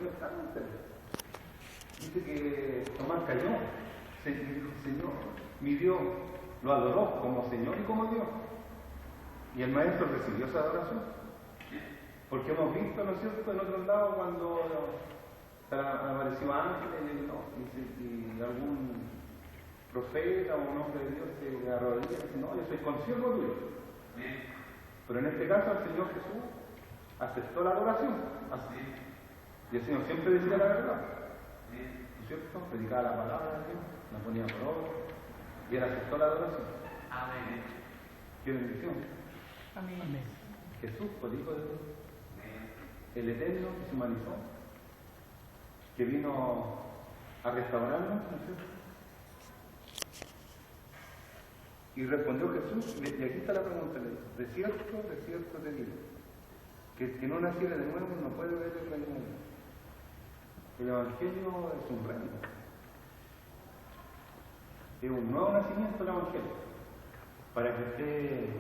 perfectamente. Dice que Tomás cayó, y dijo, Señor, mi Dios, lo adoró como Señor y como Dios. Y el maestro recibió esa adoración. Porque hemos visto, ¿no es cierto?, en otros lados cuando apareció ángeles, ¿no? y algún profeta o un hombre de Dios se arrodilla y dice, no, yo soy consiervo tuyo. Pero en este caso el Señor Jesús aceptó la adoración. Así. Y el Señor siempre decía la verdad. ¿No es cierto? Predicaba la palabra de Dios, la ponía por obra. Y él aceptó la adoración. Amén. Qué bendición. Amén. Jesús fue el Hijo de Dios. El Eterno que se humanizó, que vino a restaurarnos, ¿no es cierto? Y respondió Jesús, y aquí está la pregunta, le dijo, de cierto te digo, que el que no naciera de nuevo no puede ver el reino de Dios. El Evangelio es un reino. Es un nuevo nacimiento el Evangelio. Para que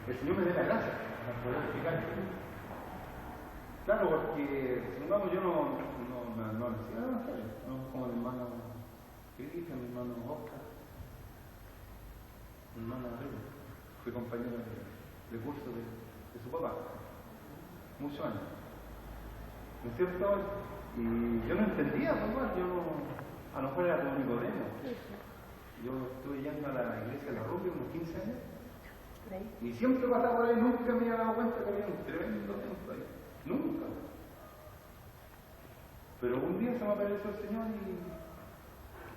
el Señor me dé la gracia para poder explicar. Claro, porque, supongamos, yo no nací en el Evangelio, no como el hermano Cristian, mi hermano Oscar, mi hermano Arriba. Fui compañero de curso de su papá, muchos años. ¿No es cierto? Y yo no entendía, pues, a lo mejor era como Nicodemo. Yo estuve yendo a la iglesia de la Rubia unos 15 años. Y siempre pasaba por ahí, nunca me había dado cuenta que había un tremendo templo ahí. Nunca. Pero un día se me apareció el Señor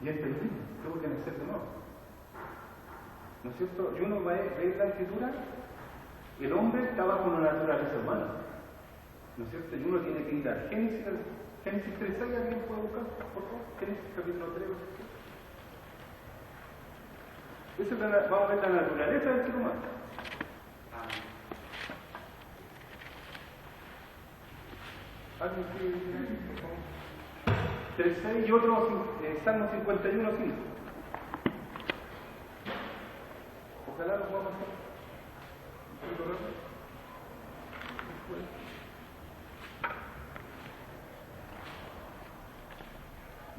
y entendí, tuve que nacer de nuevo. ¿No es cierto? Y uno ve la Escritura, el hombre está bajo una naturaleza humana. ¿No es cierto? Y uno tiene que ir a Génesis 3:6, ¿alguien puede buscar, por favor? Génesis capítulo 3. Vamos a ver la naturaleza del ser humano. ¿Alguien quiere decir, por favor? 3:6 y otro, Salmo 51:5. Ojalá lo podamos hacer.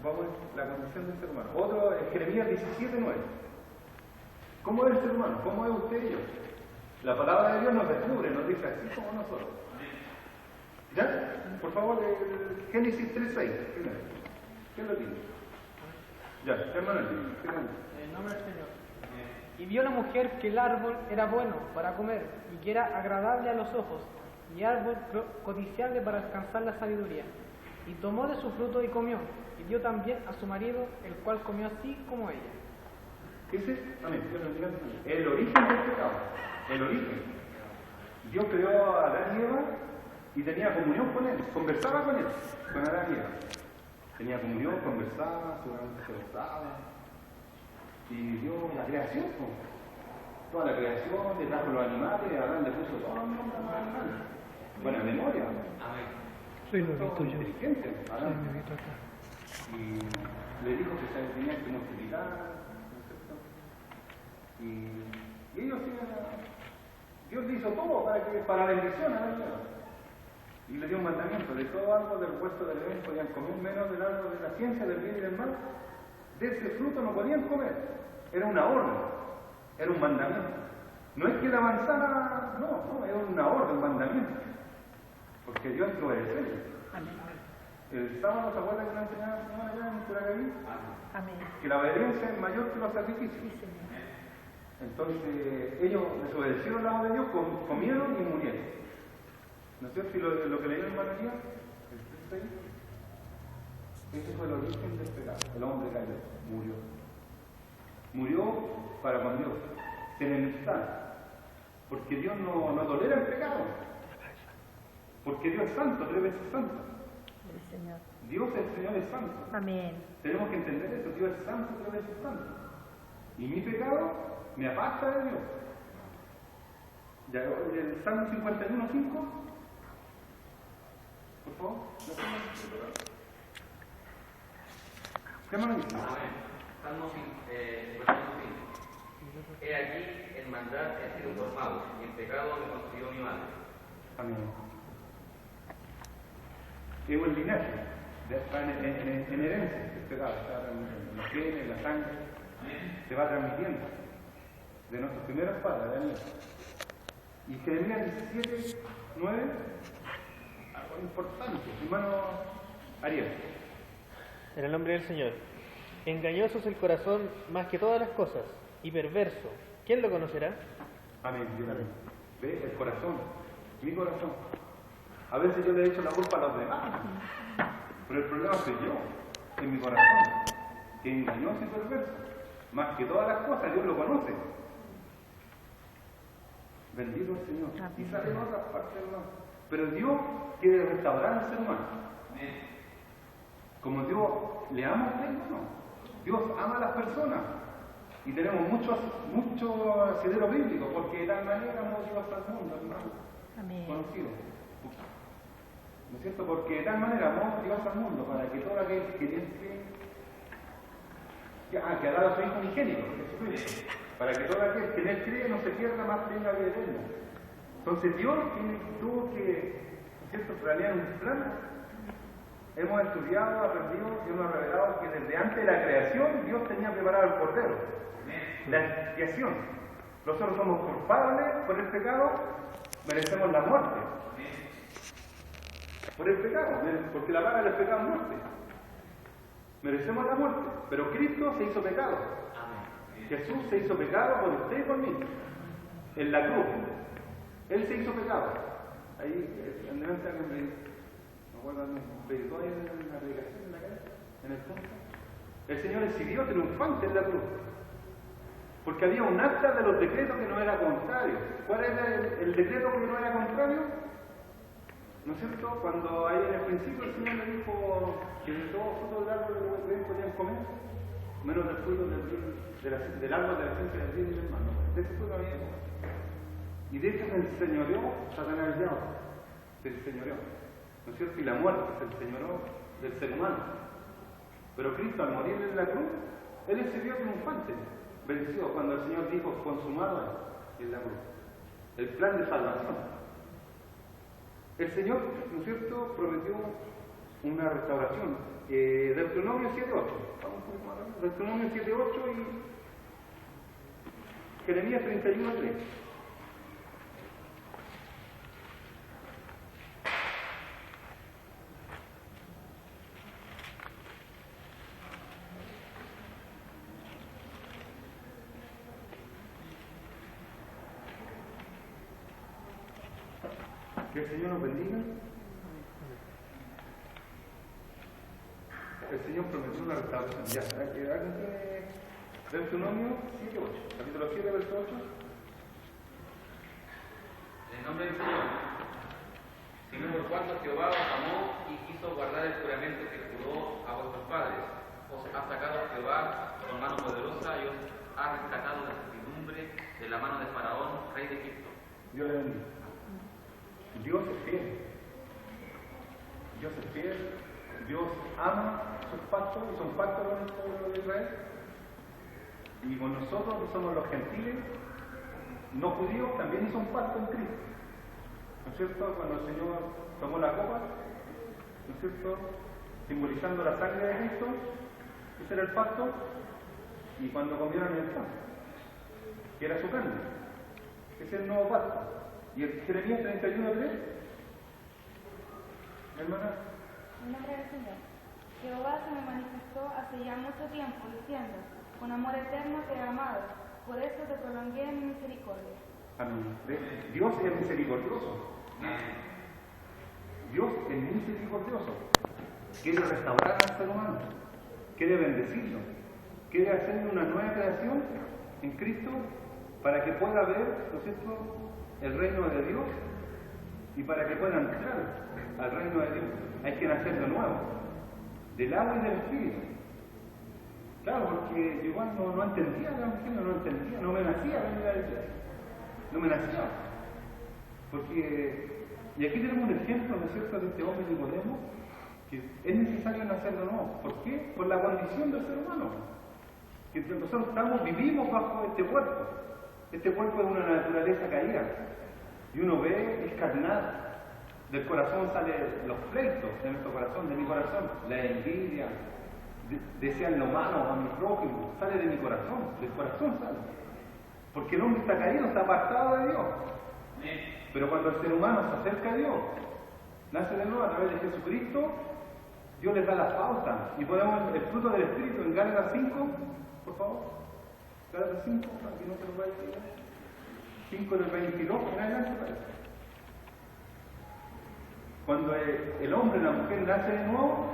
Vamos a ver la condición del ser humano. Otro es Jeremías 17:9. ¿Cómo es el ser humano? ¿Cómo es usted y yo? La palabra de Dios nos descubre, nos dice así como nosotros. ¿Ya? Por favor, Génesis 3:6. ¿Quién lo tiene? Ya, hermano, En nombre del Señor. Y vio la mujer que el árbol era bueno para comer y que era agradable a los ojos y árbol codiciable para alcanzar la sabiduría. Y tomó de su fruto y comió, y dio también a su marido, el cual comió así como ella. Ese es el origen del pecado. El origen. Dios creó a Adán y Eva y tenía comunión con él, conversaba con él, con Adán y Eva. Tenía comunión, conversaba, se gozaba. Y dio la creación, toda la creación, le trajo los animales, Adán le puso todos los nombres a los animales. Buena memoria. Amén. Soy novito yo. Inteligente, Adán. Soy novito acá. Y le dijo que se tenía que multiplicar, ¿no es cierto? Y ellos Dios le hizo todo para bendición a Adán y Eva. Y le dio un mandamiento: de todo árbol del huerto del Edén podían comer, menos del árbol de la ciencia del bien y del mal. De ese fruto no podían comer. Era una orden, era un mandamiento. No es que le avanzara, no, era una orden, un mandamiento. Porque Dios hay que obedecerle. El sábado, ¿se acuerdan que nos enseñaban allá en Curacaví? Amén. Que la obediencia es mayor que los sacrificios. Sí, Señor. Entonces, ellos desobedecieron la voz de Dios, comieron y murieron. ¿No es cierto? Y lo que leyó en Malaquías, el 3:6, ese fue el origen del pecado. El hombre cayó, murió. Murió para con Dios, sin enemistad. Porque Dios no tolera el pecado. Porque Dios es santo, 3 veces santo. El Señor. Dios, el Señor, es santo. Amén. Tenemos que entender eso. Dios es santo, 3 veces santo. Y mi pecado me aparta de Dios. Ya, el Salmo 51:5. Por favor. ¿Qué más dice? Salmo 5. He aquí en maldad he sido formado, y en pecado me construyó mi madre. Amén. es un linaje, está en herencia, el pecado, está en los genes, en la sangre, se va transmitiendo de nuestros primeros padres, de Daniel. Y Jeremías 17, 9, algo importante, hermano Ariel. En el nombre del Señor. Engañoso es el corazón más que todas las cosas, y perverso. ¿Quién lo conocerá? Amén. Amén. ¿Ve? El corazón, mi corazón. A veces yo le he hecho la culpa a los demás, pero el problema soy yo, en mi corazón, que es engañoso y perverso. Más que todas las cosas, Dios lo conoce. Bendito el Señor. Y sale en otras partes, hermano. Pero Dios quiere restaurar al ser humano. Como Dios le ama a usted, hermano. Dios ama a las personas. Y tenemos mucho asidero bíblico, porque de tal manera amó Dios al mundo, hermano. Amén. Conocido. ¿No es cierto? Porque de tal manera amó Dios al mundo, para que todo aquel que ha dado a su Hijo unigénito, Jesucristo, para que todo aquel que en él cree no se pierda, más tenga vida eterna. Entonces Dios tuvo que, ¿no es cierto?, planear un plan. Hemos estudiado, aprendido, Dios nos ha revelado que desde antes de la creación Dios tenía preparado el Cordero, la expiación. Nosotros somos culpables por el pecado, merecemos la muerte. Por el pecado, porque la paga del pecado es muerte. Merecemos la muerte, pero Cristo se hizo pecado. Jesús se hizo pecado por usted y por mí, en la cruz. Él se hizo pecado. Ahí, me acuerdo, predicó ahí en la predicación, en el punto. El Señor exhibió triunfante en la cruz, porque había un acta de los decretos que no era contrario. ¿Cuál era el decreto que no era contrario? ¿No es cierto? Cuando ahí en el principio el Señor le dijo que de todo fruto del árbol del bien podían comer, menos del fruto del árbol de la ciencia del bien y del mal. De ese fruto había que comer. Y de hecho se enseñoreó Satanás el diablo. Se enseñoreó. ¿No es cierto? Y la muerte se enseñoreó del ser humano. Pero Cristo, al morir en la cruz, Él exhibió triunfante. Venció cuando el Señor dijo consumado en la cruz. El plan de salvación. El Señor, ¿no es cierto?, prometió una restauración. Deuteronomio 7.8. Vamos un poco más rápido. Deuteronomio 7.8 y Jeremías 31.3. Que el Señor nos bendiga. El Señor prometió una restauración. Ya, ¿alguien tiene Deuteronomio 7.8? Capítulo 7, verso 8. En el nombre del Señor, sino por cuanto Jehová os amó y quiso guardar el juramento que juró a vuestros padres, os ha sacado Jehová con mano poderosa y os ha rescatado de la servidumbre de la mano de Faraón, rey de Egipto. Dios le bendiga. Dios es fiel. Dios es fiel. Dios ama sus pactos y son pactos con el pueblo de Israel. Y con nosotros, que somos los gentiles, no judíos, también hizo un pacto en Cristo. ¿No es cierto? Cuando el Señor tomó la copa, ¿no es cierto?, simbolizando la sangre de Cristo, ese era el pacto. Y cuando comieron el pan, que era su carne, ese es el nuevo pacto. Y el Jeremías 31.3, hermana. En nombre del Señor. Jehová se me manifestó hace ya mucho tiempo, diciendo, con amor eterno te he amado, por eso te prolongué mi misericordia. Amén. Dios es misericordioso. Dios es misericordioso. Quiere restaurar al ser humano, quiere bendecirlo, quiere hacerle una nueva creación en Cristo para que pueda ver, ¿no es cierto?, el reino de Dios, y para que pueda entrar al reino de Dios hay que nacer de nuevo, del agua y del Espíritu. Claro, porque yo igual no entendía el Evangelio, no me nacía venir a la iglesia, no me nacía. Porque, y aquí tenemos un ejemplo, ¿no es cierto?, de este hombre Nicodemo, que es necesario nacer de nuevo. ¿Por qué? Por la condición del ser humano. Que nosotros vivimos bajo este cuerpo. Este cuerpo es una naturaleza caída. Y uno ve, es carnal. Del corazón salen los pleitos de nuestro corazón, de mi corazón, la envidia, desean lo malo a mi prójimo, sale de mi corazón, del corazón sale. Porque el hombre está caído, está apartado de Dios. Pero cuando el ser humano se acerca a Dios, nace de nuevo a través de Jesucristo, Dios les da la pauta. Y podemos el fruto del Espíritu en Gálatas 5, por favor. Gálatas 5, aquí no te lo voy a decir. 5 del 22, en adelante parece. Cuando el hombre y la mujer nace de nuevo,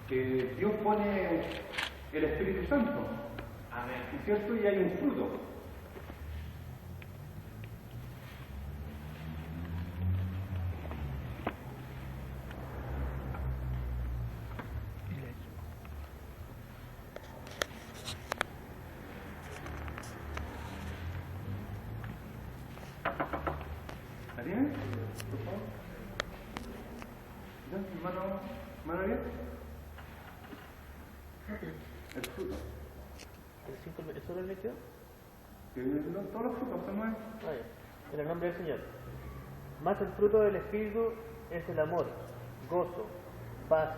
Dios pone el Espíritu Santo. Amén. ¿Es cierto? Y hay un fruto. ¿La tienen? Por favor. ¿Ya? ¿Mano bien? El fruto. ¿El 5 es solo el 22? Todos los frutos son nuevos. En el nombre del Señor. Más el fruto del Espíritu es el amor, gozo, paz,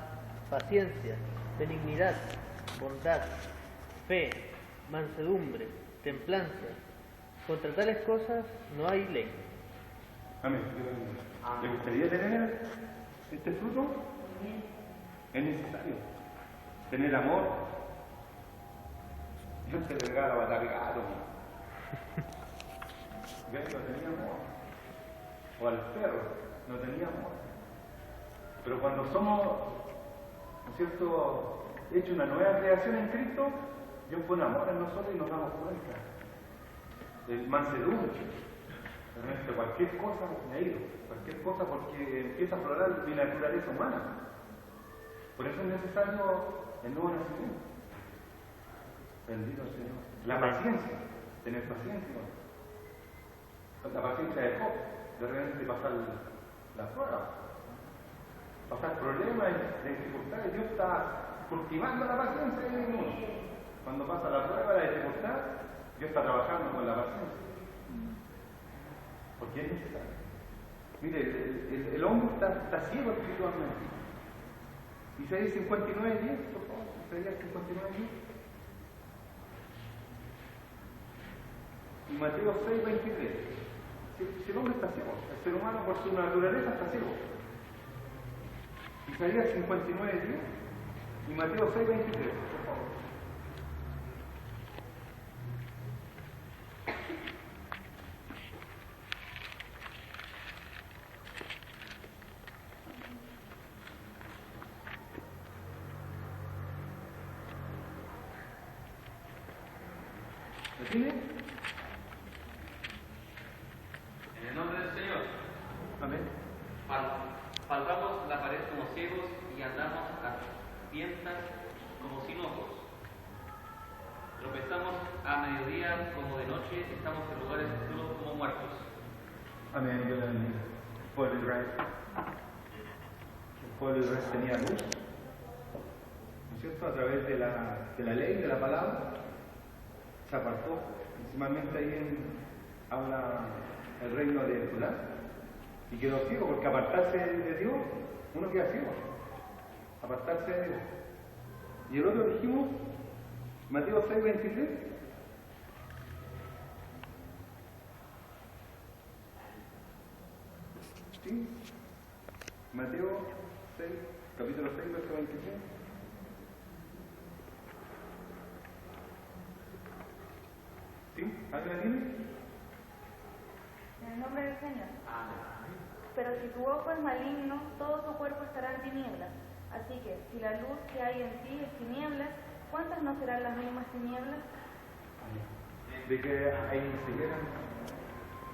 paciencia, benignidad, bondad, fe, mansedumbre, templanza. Contra tales cosas no hay ley. Amén. ¿Le gustaría tener este fruto? Es necesario. Tener amor. Dios te regala batallado. ¿Ves? No tenía amor. O al perro, no tenía amor. Pero cuando somos, ¿no es cierto?, hecho una nueva creación en Cristo, Dios pone amor en nosotros y nos damos cuenta. El mansedumbre, realmente cualquier cosa me ha ido, cualquier cosa porque empieza a aflorar mi naturaleza humana. Por eso es necesario el nuevo nacimiento. Bendito el Señor. La paciencia, tener paciencia. La paciencia de Job, de repente pasar la prueba, pasar problemas, de dificultades. Dios está cultivando la paciencia en uno. Cuando pasa la prueba, la dificultad, Dios está trabajando con la paciencia. Porque es necesario. Mire, el hombre está ciego espiritualmente. Isaías 59:10, por favor. Isaías 59:10. Y Mateo 6:23. Si el hombre está ciego, el ser humano por su naturaleza está ciego. Isaías 59:10 y Mateo 6:23, por favor. ¿Lo tiene? En el nombre del Señor. Amén. Palpamos la pared como ciegos y andamos a tientas como sin ojos. Tropezamos a mediodía como de noche, estamos en lugares oscuros como muertos. Amén. Dios le bendiga. El pueblo de Israel. El pueblo de Israel tenía luz, ¿no es cierto? A través de la ley, de la palabra, se apartó. Principalmente ahí habla el reino de Judá. Y quedó ciego, porque apartarse de Dios, uno queda ciego. Apartarse de Dios. Y el otro dijimos, Mateo 6:23. ¿Sí? Mateo 6, capítulo 6, verso 23. ¿Sí? ¿Alguien la tiene? En el nombre del Señor. Pero si tu ojo es maligno, todo tu cuerpo estará en tinieblas. Así que, si la luz que hay en ti es tinieblas, ¿cuántas no serán las mismas tinieblas? De que hay ceguera.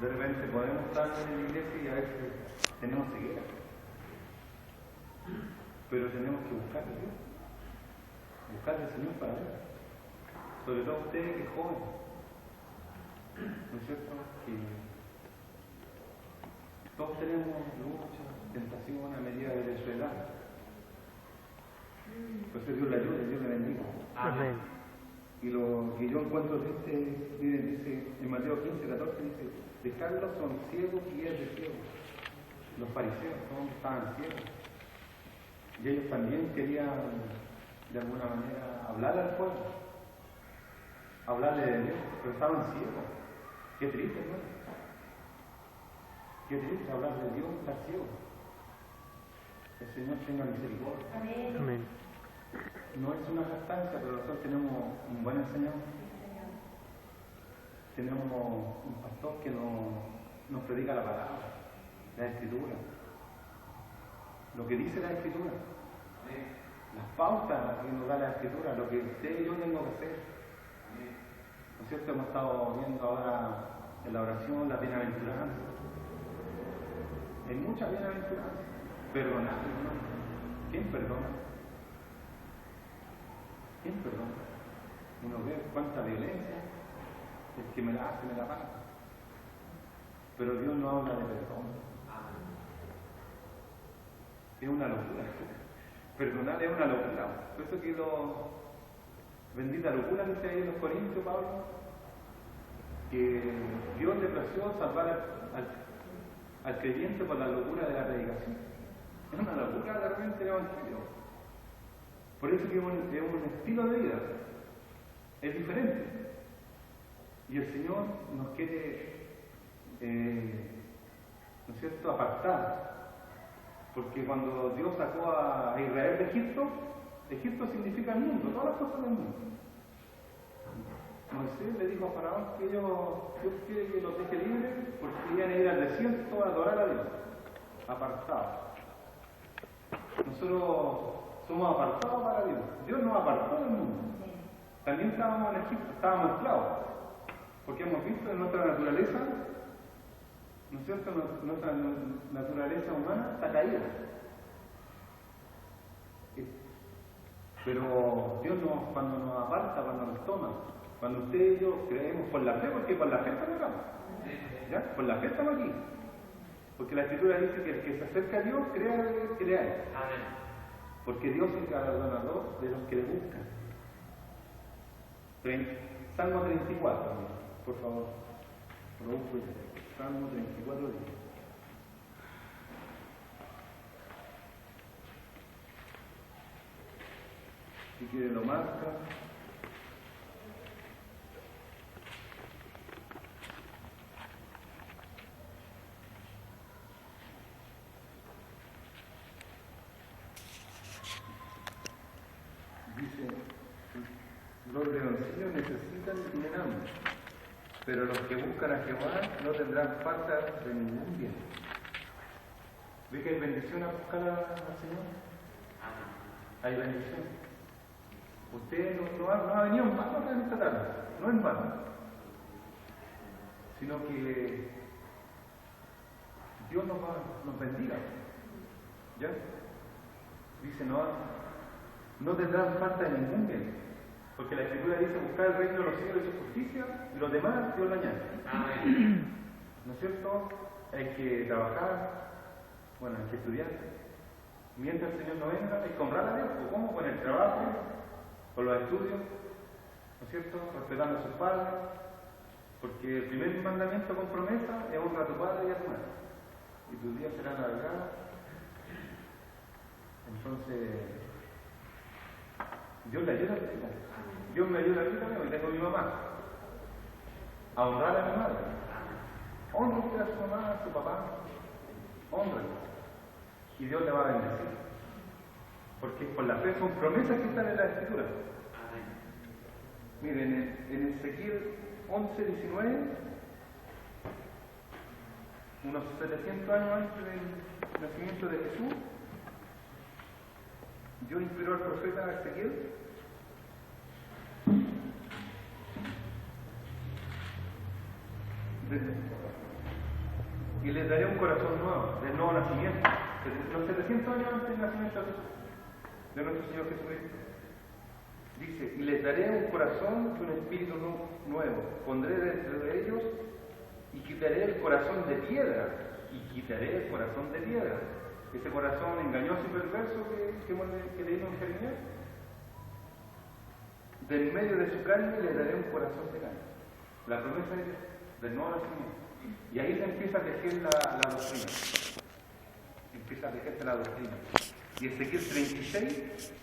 De repente podemos estar en la iglesia y a veces tenemos ceguera. Pero tenemos que buscar a Dios. Buscar al Señor para ver. Sobre todo usted que es joven. ¿No es cierto? Que todos tenemos luchas, tentaciones a medida de nuestra edad. Pues Dios le ayude, Dios le bendiga. Amén. Y lo que yo encuentro triste, miren, dice en Mateo 15, 14, dice, de Carlos son ciegos y es de ciegos. Los fariseos todos estaban ciegos. Y ellos también querían, de alguna manera, hablarle al pueblo, hablarle de Dios, pero estaban ciegos. Qué triste, ¿no? Qué triste hablar de Dios, estar ciego. El Señor tenga misericordia. Amén. No es una jactancia, pero nosotros tenemos un buen enseñador. Tenemos un pastor que nos predica la palabra, la Escritura, lo que dice la Escritura, las pautas que nos da la Escritura, lo que usted y yo tengo que hacer. ¿No es cierto? Hemos estado viendo ahora en la oración la bienaventuranza. Hay muchas bienaventuranzas. Perdonar, hermano. ¿Quién perdona? ¿Quién perdona? Uno ve cuánta violencia, el que me la hace, me la paga. Pero Dios no habla de perdón. Es una locura. Perdonar es una locura. Por eso que bendita locura dice ahí en los Corintios, Pablo, que Dios le plació salvar al creyente por la locura de la predicación. Es una locura de repente el Evangelio. Por eso que es un estilo de vida. Es diferente. Y el Señor nos quiere, ¿no es cierto?, apartar. Porque cuando Dios sacó a Israel de Egipto, Egipto significa el mundo, todas las cosas del mundo. Moisés le dijo a Faraón que Dios quiere que los deje libres porque iban a ir al desierto a adorar a Dios. Apartados. Nosotros somos apartados para Dios. Dios nos apartó del mundo. También estábamos en Egipto, estábamos esclavos. Porque hemos visto en nuestra naturaleza, ¿no es cierto? Nuestra naturaleza humana está caída. Pero Dios cuando nos aparta, cuando nos toma, cuando usted y yo creemos por la fe, porque por la fe estamos acá. ¿Ya? Por la fe estamos aquí. Porque la Escritura dice que el que se acerca a Dios, crea a Él. Porque Dios es el galardonador de los que le buscan. Salmo 34, por favor. Salmo 34. Si quiere lo marca. Dice, los leoncillos necesitan y tienen hambre, pero los que buscan a Jehová no tendrán falta de ningún bien. ¿Ve que hay bendición a buscar al Señor? Hay bendición. Usted no ha venido en vano en esta tarde, no en vano, sino que Dios nos bendiga. ¿Ya? Dice, no tendrán falta de ningún bien, porque la Escritura dice buscar el reino de los cielos y su justicia, y los demás Dios lo añade. ¿No es cierto? Hay que trabajar, bueno, hay que estudiar. Mientras el Señor no venga, hay que honrar a Dios. ¿O cómo? Con el trabajo, con los estudios, ¿no es cierto? Respetando a sus padres, porque el primer mandamiento con promesa es honrar a tu padre y a tu madre, y tus días serán alargados. Entonces, Dios le ayuda a ti. Dios me ayuda a ti también, hoy tengo a mi mamá. A honrar a mi madre. Honra usted a su mamá, a su papá. Honra. Y Dios le va a bendecir. Porque por la fe son promesas que están en la Escritura. Miren, en Ezequiel 11:19, unos 700 años antes del nacimiento de Jesús, Dios inspiró al profeta Ezequiel y les daré un corazón nuevo, del nuevo nacimiento, los 700 años antes del nacimiento de Jesús, de nuestro Señor Jesucristo. Dice, y les daré un corazón y un espíritu nuevo, pondré dentro de ellos y quitaré el corazón de piedra, ese corazón engañoso y perverso que leímos en Jeremías. del medio de su carne le daré un corazón de carne. La promesa de Dios, del nuevo nacimiento. Y ahí se empieza a tejer la doctrina. Empieza a tejerse la doctrina. Y Ezequiel 36,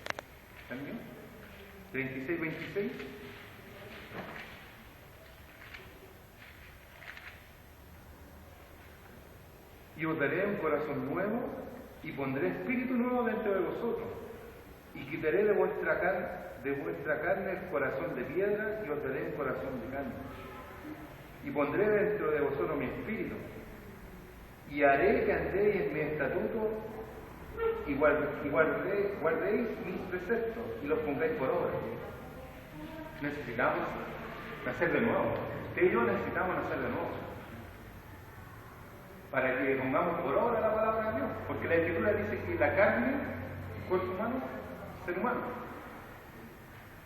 ¿también? 36, 26. Y os daré un corazón nuevo y pondré espíritu nuevo dentro de vosotros. Y quitaré de vuestra carne el corazón de piedra y os daré un corazón de carne. Y pondré dentro de vosotros mi espíritu. Y haré que andéis en mi estatuto y guardéis mis preceptos y los pongáis por obra. Necesitamos nacer de nuevo. Usted y yo necesitamos nacer de nuevo. Para que pongamos por obra la palabra de Dios. Porque la Escritura dice que la carne, cuerpo humano, ser humano,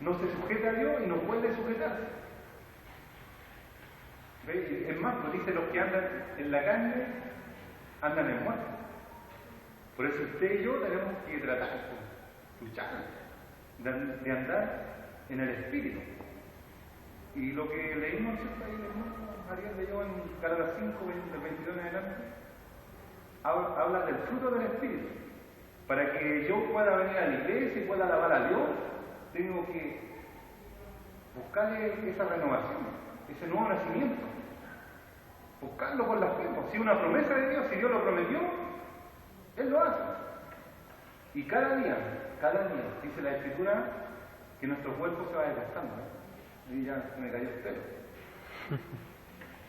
no se sujeta a Dios y no puede sujetarse. ¿Ve? Es más, pues dice, los que andan en la carne andan en muerte. Por eso usted y yo tenemos que tratar, luchar, de andar en el Espíritu. Y lo que leímos ahí, el hermano Ariel leyó en Gálatas 5, del 22 en adelante, habla del fruto del Espíritu. Para que yo pueda venir a la iglesia y pueda alabar a Dios, tengo que buscarle esa renovación, ese nuevo nacimiento. Buscarlo con la fe. Si es una promesa de Dios, si Dios lo prometió, Él lo hace. Y cada día, dice la Escritura, que nuestro cuerpo se va desgastando. Y ya se me cayó el pelo.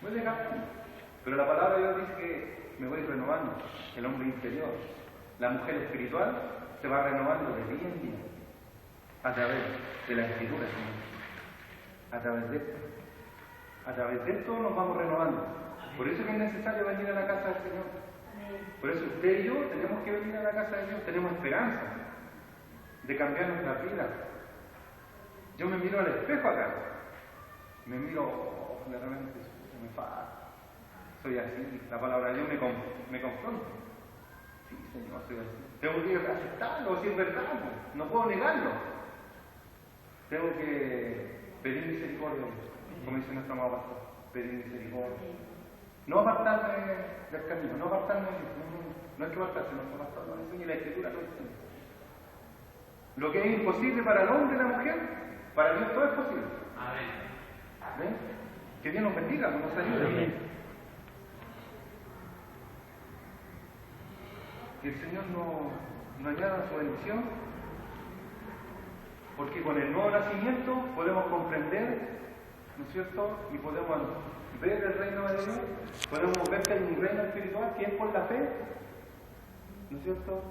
Voy desgastando. Pero la palabra de Dios dice que me voy renovando, el hombre interior. La mujer espiritual se va renovando de día en día, a través de la Escritura, Señor. A través de esto. A través de esto nos vamos renovando. Por eso que es necesario venir a la casa del Señor. Por eso usted y yo tenemos que venir a la casa de Dios. Tenemos esperanza de cambiar nuestra vida. Yo me miro al espejo acá. Me miro, de repente me falta. Soy así. La palabra de Dios me confronta. Sí, Señor, soy así. Tengo que aceptarlo, si es verdad. No puedo negarlo. Tengo que pedir misericordia, como dice nuestro amado pastor. Pedir misericordia. No apartarme del camino, no apartarme de Dios. No hay que apartarse, nuestro pastor nos enseña y la Escritura nos enseña. Lo que es imposible para el hombre y la mujer, para Dios todo es posible. Amén. ¿Ven? Que Dios nos bendiga, nos ayude. Amén. Que el Señor nos añada su bendición, porque con el nuevo nacimiento podemos comprender, ¿no es cierto? Y podemos ver el reino de Dios, podemos ver que hay un reino espiritual que es por la fe, ¿no es cierto?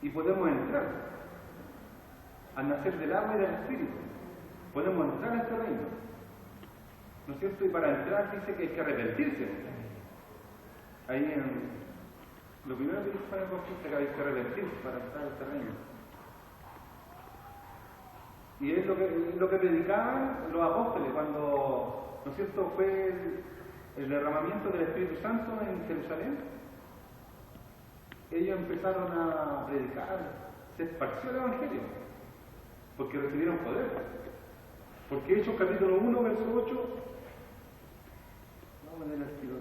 Y podemos entrar al nacer del agua y del espíritu. Podemos entrar a este reino, ¿no es cierto? Y para entrar dice que hay que arrepentirse. Ahí lo primero que dice para el es que hay que arrepentirse para entrar a este reino. Y es lo que predicaban los apóstoles cuando, ¿no es cierto?, fue el derramamiento del Espíritu Santo en Jerusalén. Ellos empezaron a predicar, se esparció el Evangelio, porque recibieron poder. Porque Hechos capítulo 1, verso 8, vamos a leer el tiro.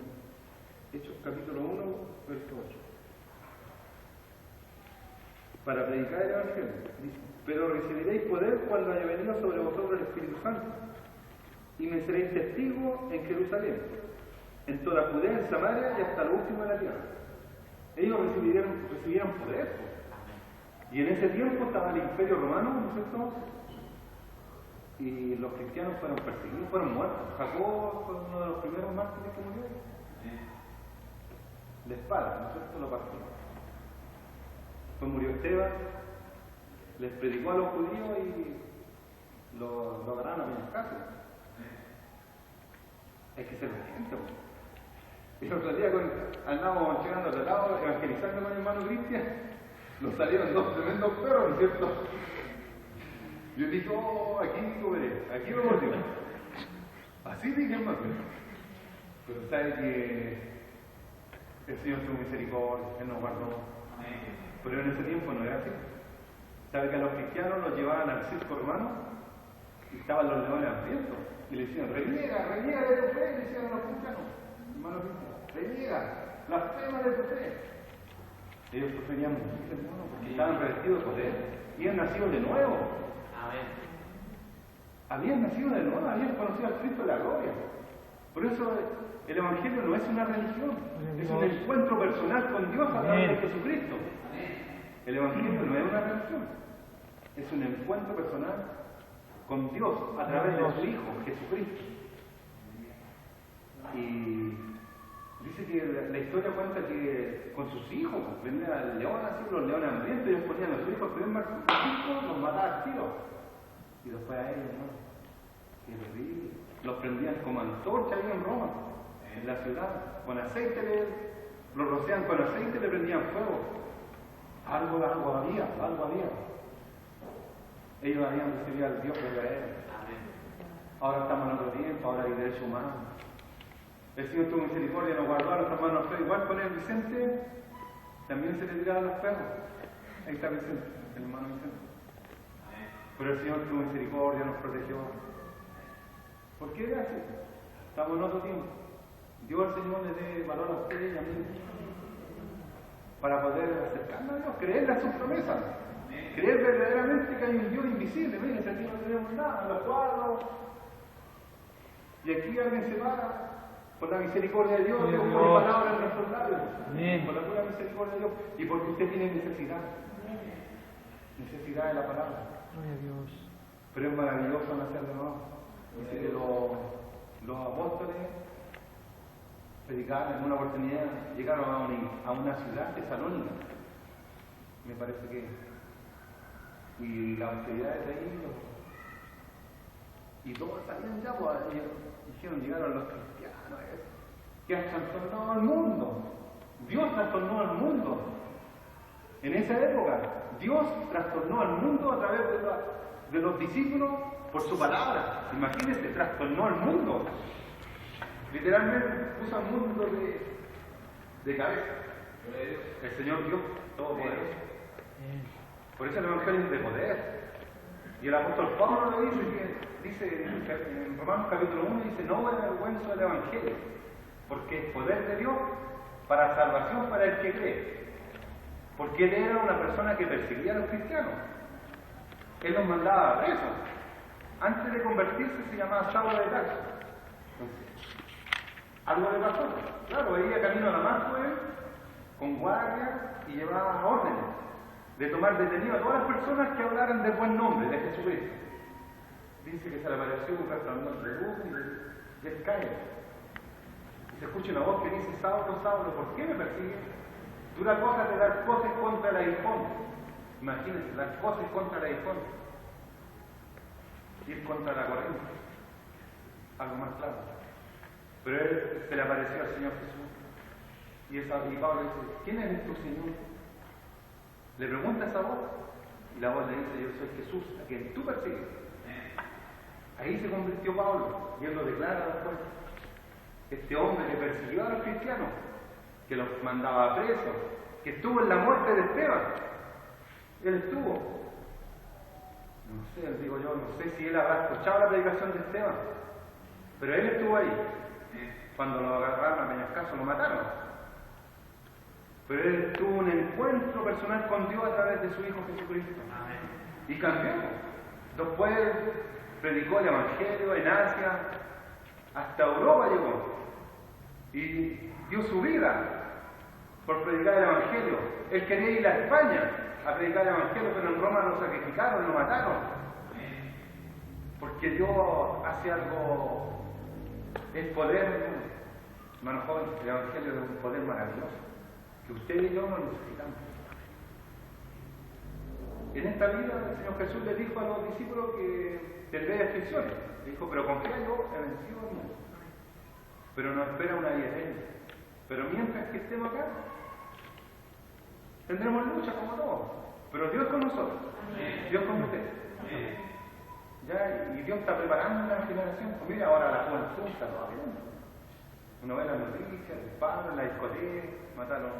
Hechos capítulo 1, verso 8. Para predicar el Evangelio, dice: pero recibiréis poder cuando haya venido sobre vosotros el Espíritu Santo, y me seréis testigos en Jerusalén, en toda Judea, en Samaria y hasta lo último de la tierra. Ellos recibieron poder. Y en ese tiempo estaba el Imperio Romano, ¿no es cierto? Y los cristianos fueron perseguidos, fueron muertos. Jacob fue uno de los primeros mártires que murió. La espada, ¿no es cierto?, lo partió. Después murió Esteban, les predicó a los judíos y lo agarraron a peñascazo. Hay que ser valiente. Y el otro día andábamos llegando al lado, evangelizando con el hermano Cristian, nos salieron dos tremendos perros, ¿no es cierto? Yo dije, oh, aquí comeré, aquí me mordió. Así dije, hermano. Pero sabe que el Señor tuvo misericordia, Él nos guardó. Pero en ese tiempo no era así. ¿Sabe que a los cristianos los llevaban al circo romano? Y estaban los leones hambrientos. Y le decían, reniega de tu fe, le decían a los cristianos. Hermanos cristianos, reniega, blasfema de tu fe. Ellos preferían morir, hermano, porque estaban revestidos de poder. Habían nacido de nuevo. Amén. Habían nacido de nuevo, habían conocido al Cristo de la gloria. Por eso el Evangelio no es una religión, es un encuentro personal con Dios a través de Jesucristo. El Evangelio no es una religión, es un encuentro personal con Dios a través de su Hijo, Jesucristo. Y dice que la historia cuenta que con sus hijos, venía el león así, los leones hambrientos, ellos ponían a sus hijos, pero los mataban al tiro. Y después a ellos, ¿no? Qué terrible. Los prendían como antorcha ahí en Roma, en la ciudad, con aceite, los rociaban con aceite y le prendían fuego. Algo había. Ellos habían recibido al Dios verdadero. Ahora estamos en otro tiempo, ahora hay derecho humano. El Señor tuvo misericordia, nos guardó a los hermanos Alfredo, igual con el Vicente, también se le tiraban los perros. Ahí está Vicente, el hermano Vicente. Pero el Señor tuvo misericordia, nos protegió. ¿Por qué era así? Estamos en otro tiempo. Dios al Señor le dé valor a ustedes y a mí para poder acercarnos a Dios, creerle a sus promesas, creer verdaderamente que hay un Dios invisible. Miren, aquí no tenemos nada, los cuadros, y aquí alguien se para por la misericordia de Dios, Dios pone palabras en nuestros labios, por la pura misericordia de Dios, y porque usted tiene necesidad de la palabra. Pero es maravilloso nacer de nuevo. Dice que los apóstoles predicaron en una oportunidad, llegaron a una ciudad tesalónica, me parece que, y las autoridades de ahí, y todos sabían ya, pues, dijeron, llegaron los cristianos, que han trastornado al mundo. Dios trastornó al mundo. En esa época, Dios trastornó al mundo a través de los discípulos por su palabra. Imagínense, trastornó al mundo. Literalmente puso al mundo de cabeza. El Señor Dios Todopoderoso. Por eso el Evangelio es de poder. Y el apóstol Pablo lo dice en Romanos capítulo 1, dice, no me avergüenzo del Evangelio, porque es poder de Dios para salvación para el que cree. Porque él era una persona que perseguía a los cristianos. Él los mandaba a presos. Antes de convertirse se llamaba Saulo de Tarso. Algo le pasó. Claro, veía camino a Damasco con guardias y llevaba órdenes de tomar detenido a todas las personas que hablaran del buen nombre de Jesucristo. Dice que se le apareció un resplandor de luz y él cae. Y se escucha una voz que dice, Saulo, Saulo, ¿por qué me persigues? Dura cosa de dar cosas contra el aguijón. Imagínense, dar cosas contra el aguijón. Ir contra la corriente. Algo más claro. Pero él se le apareció al Señor Jesús. Y Pablo dice, ¿quién es tu Señor? Le pregunta esa voz. Y la voz le dice, yo soy Jesús, a quien tú persigues. Ahí se convirtió Pablo. Y él lo declara después. Este hombre que persiguió a los cristianos, que los mandaba presos, que estuvo en la muerte de Esteban. Él estuvo. No sé, digo yo, no sé si él habrá escuchado la predicación de Esteban, pero él estuvo ahí. Cuando lo agarraron a peñascazo lo mataron. Pero él tuvo un encuentro personal con Dios a través de su Hijo Jesucristo. Y cambió. Después predicó el Evangelio en Asia, hasta Europa llegó. Y dio su vida por predicar el Evangelio. Él quería ir a España a predicar el Evangelio, pero en Roma lo sacrificaron, lo mataron. Porque Dios hace algo, el poder, hermano joven, el Evangelio es un poder maravilloso, que usted y yo no necesitamos. En esta vida el Señor Jesús le dijo a los discípulos que tendría aflicciones. Le dijo, pero confía, yo he vencido al mundo. Pero nos espera una vida eterna. Pero mientras que estemos acá, tendremos lucha como todos. Pero Dios con nosotros. Dios con ustedes. Ya, y Dios está preparando una generación. Pues mira, ahora la juventud está todavía. Uno ve las noticias, el paro, la discoteca, mataron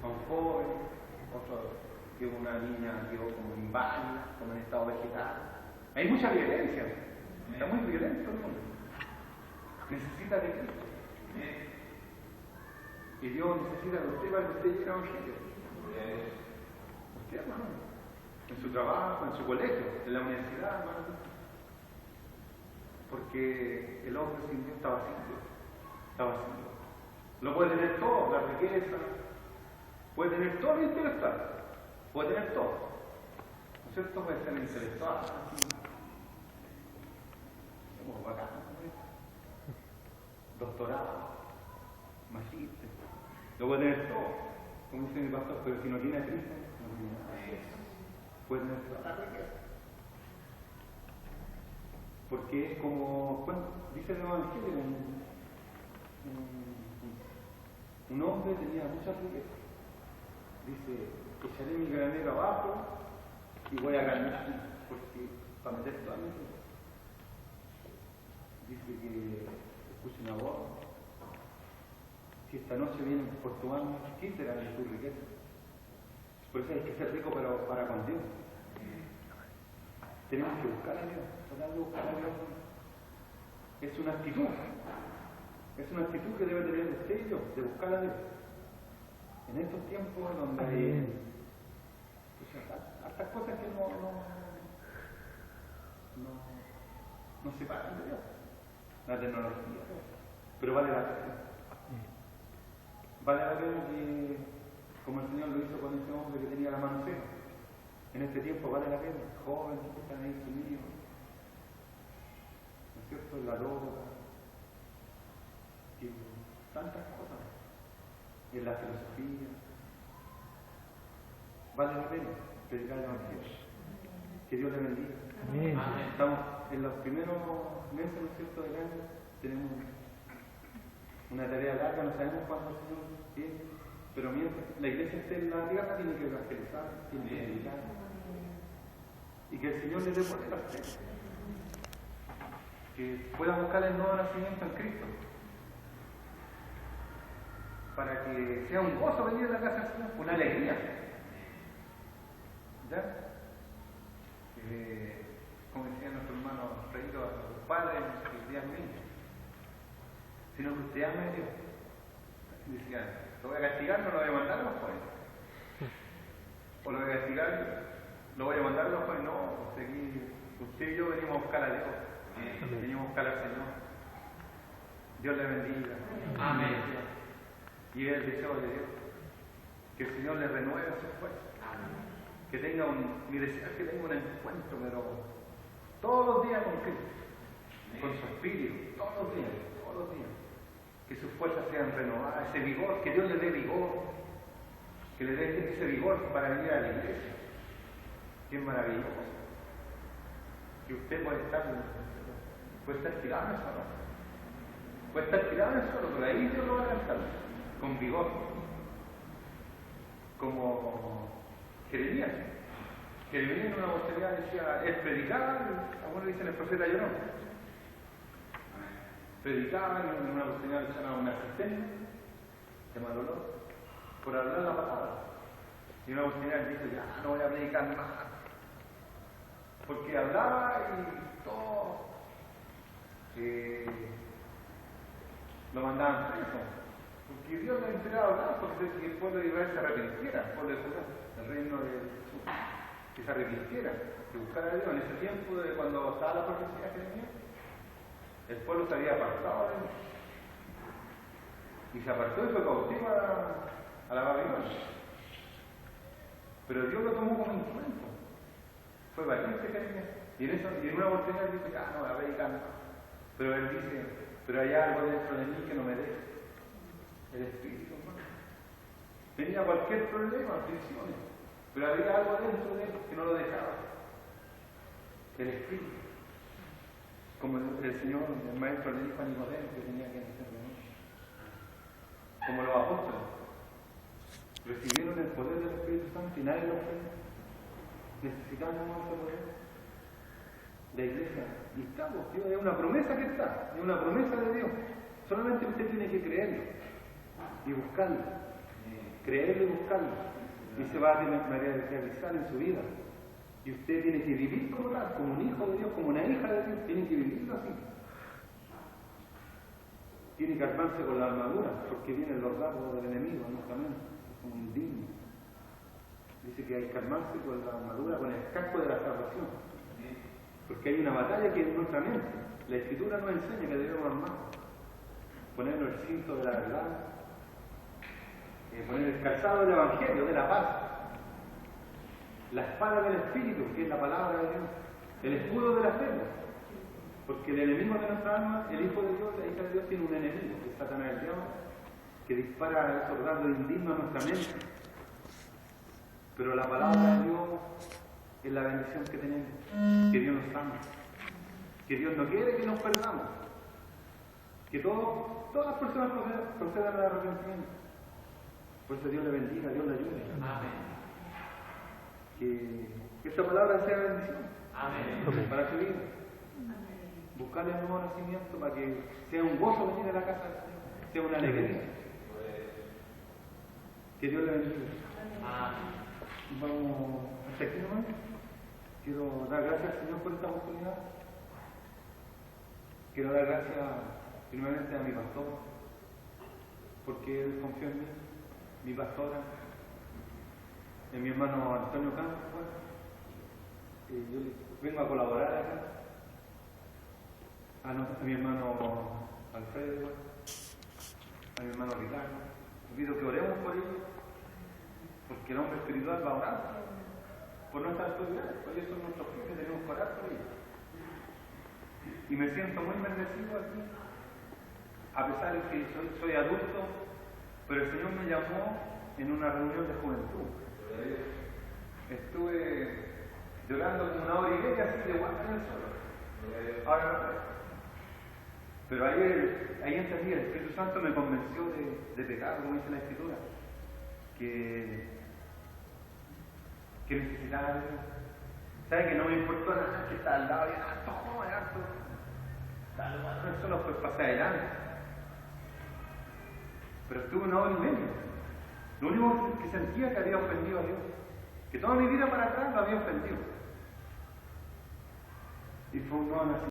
a un joven, otro porque una niña quedó como inválida, como en estado vegetal. Hay mucha violencia, está muy violento el mundo. Necesita de Cristo. Y Dios necesita de usted para que usted llegue a Evangelio. Usted, hermano, en su trabajo, en su colegio, en la universidad, hermano. Porque el hombre sin Dios está vacío. Está vacío. Lo puede tener todo, la riqueza, puede tener todo lo intelectual, puede tener todo. ¿No es cierto? Puede ser intelectual, así. Somos bacanos, ¿no? Doctorado, magíster, lo puede tener todo. Como dice mi pastor, pero si no tiene a Cristo, no tiene nada. Puede tener toda la riqueza. Porque es como, bueno, dice el Evangelio, un hombre tenía mucha riqueza. Dice, echaré mi granero abajo y voy a ganar, porque para meter toda mi riqueza. Dice que escuche una voz. Si esta noche vienen por tu alma, ¿quién será de tu riqueza? Por eso hay que ser rico para con Dios. Tenemos que buscar a Dios, tratar de buscar a Dios. Es una actitud. Es una actitud que debe tener usted y yo, de buscar a Dios. En estos tiempos donde hay hartas cosas que no se paran de Dios. La tecnología, pero vale la pena. Vale la pena que, como el Señor lo hizo con ese hombre que tenía la mano seca. En este tiempo vale la pena. Jóvenes que están ahí sumidos. ¿No es cierto? En la droga. Y tantas cosas. Y en la filosofía. Vale la pena predicar el Evangelio. Que Dios le bendiga. Amén. Estamos en los primeros meses, ¿no es cierto?, del año. Tenemos una tarea larga, no sabemos cuándo el Señor viene, pero mientras la iglesia esté en la tierra, tiene que evangelizar, tiene que predicar. Y que el Señor le dé poder a usted. Que pueda buscar el nuevo nacimiento en Cristo. Para que sea un gozo venir a la casa del Señor, una alegría. ¿Ya? Como decía nuestro hermano Freiro, a los padres el día domingo. Sino que usted ame a Dios. Decía, lo voy a castigar, no lo voy a mandar a los jóvenes. O lo voy a castigar, lo voy a mandar a los jóvenes. No, usted y yo venimos a buscar a Dios. Venimos a buscar al Señor. Dios le bendiga. Amén. Y es el deseo de Dios. Que el Señor le renueve sus fuerzas. Que tenga mi deseo es que tenga un encuentro, pero todos los días con Cristo. Con su espíritu, todos los días. Que sus fuerzas sean renovadas, ese vigor, que Dios le dé vigor, que le dé ese vigor para venir a la iglesia. Que es maravilloso. Que usted puede estar tirado en el suelo. Puede estar tirado en el suelo, pero ahí Dios lo va a levantar, con vigor. Como Jeremías. Jeremías en una oportunidad decía, es predicar, algunos dicen el profeta lloró. Predicaban en una oportunidad le llamaban una asistente de Manolo por hablar la palabra. Y una oportunidad dice, ya no voy a predicar más. Porque hablaba y todo lo mandaban preso. Porque Dios le entregaba a hablar porque el pueblo de Israel se arrepintiera, el pueblo de Judá, el reino de Jesús, que se arrepintiera, que buscara a Dios. En ese tiempo de cuando estaba la profecía de Jeremías, el pueblo se había apartado de Dios. Y se apartó y fue cautivo a la Babilonia. Pero Dios lo tomó como instrumento. Fue valiente Jeremías. Y en una oportunidad dice, no voy a predicar más. Pero él dice, pero hay algo dentro de mí que no me deja. El espíritu, hermano. Tenía cualquier problema, aflicciones. Pero había algo dentro de él que no lo dejaba. El espíritu. Como el Señor, el Maestro le dijo a Nicodemo que tenía que nacer de nuevo. Como los apóstoles. Recibieron el poder del Espíritu Santo y nadie lo fue. Necesitamos ese poder. La iglesia, y estamos, Dios, es una promesa que está, es una promesa de Dios. Solamente usted tiene que creerlo y buscarlo. Creerlo y buscarlo. Y se va a materializar en su vida. Y usted tiene que vivir como tal, como un hijo de Dios, como una hija de Dios, tiene que vivirlo así. Tiene que armarse con la armadura, porque vienen los dardos del enemigo en nuestra mente, como indigno. Dice que hay que armarse con la armadura, con el casco de la salvación. Porque hay una batalla que es en nuestra mente. La Escritura nos enseña que debemos armar. Ponernos el cinto de la verdad, poner el calzado del Evangelio, de la paz, la espada del Espíritu, que es la palabra de Dios, el escudo de la fe. Porque el enemigo de nuestra alma, el Hijo de Dios, la hija de Dios, tiene un enemigo, que es Satanás el diablo, que dispara esos dardos indignos a nuestra mente. Pero la palabra de Dios es la bendición que tenemos, que Dios nos ama, que Dios no quiere que nos perdamos, que todas las personas procedan al arrepentimiento. Por eso Dios le bendiga, Dios le ayude. Amén. Que esta palabra sea bendición. Amén. Para su vida. Buscarle un nuevo nacimiento para que sea un gozo venir a la casa, sea una alegría. Que Dios le bendiga. Amén. Vamos hasta aquí nomás. Quiero dar gracias al Señor por esta oportunidad. Quiero dar gracias primeramente a mi pastor, porque él confió en mí, mi pastora, en mi hermano Antonio Campos. Yo vengo a colaborar acá. A mi hermano Alfredo, a mi hermano Ricardo. Les pido que oremos por ellos, porque el hombre espiritual va a orar por nuestras autoridades, por ellos son nuestros jefes, tenemos que orar por ellos. Y me siento muy bendecido aquí, a pesar de que soy adulto, pero el Señor me llamó en una reunión de juventud. Estuve llorando como una hora y media así de guarda en el suelo. Ahora, pero ahí entendí, el Espíritu Santo me convenció de pecar, como dice la Escritura, que necesitaba de Dios. ¿Sabe que no me importó nada que está al lado y harto? Solo pues pasé adelante. Pero estuve una hora y media. Lo único que sentía que había ofendido a Dios, que toda mi vida para atrás lo había ofendido. Y fue un nuevo nacimiento.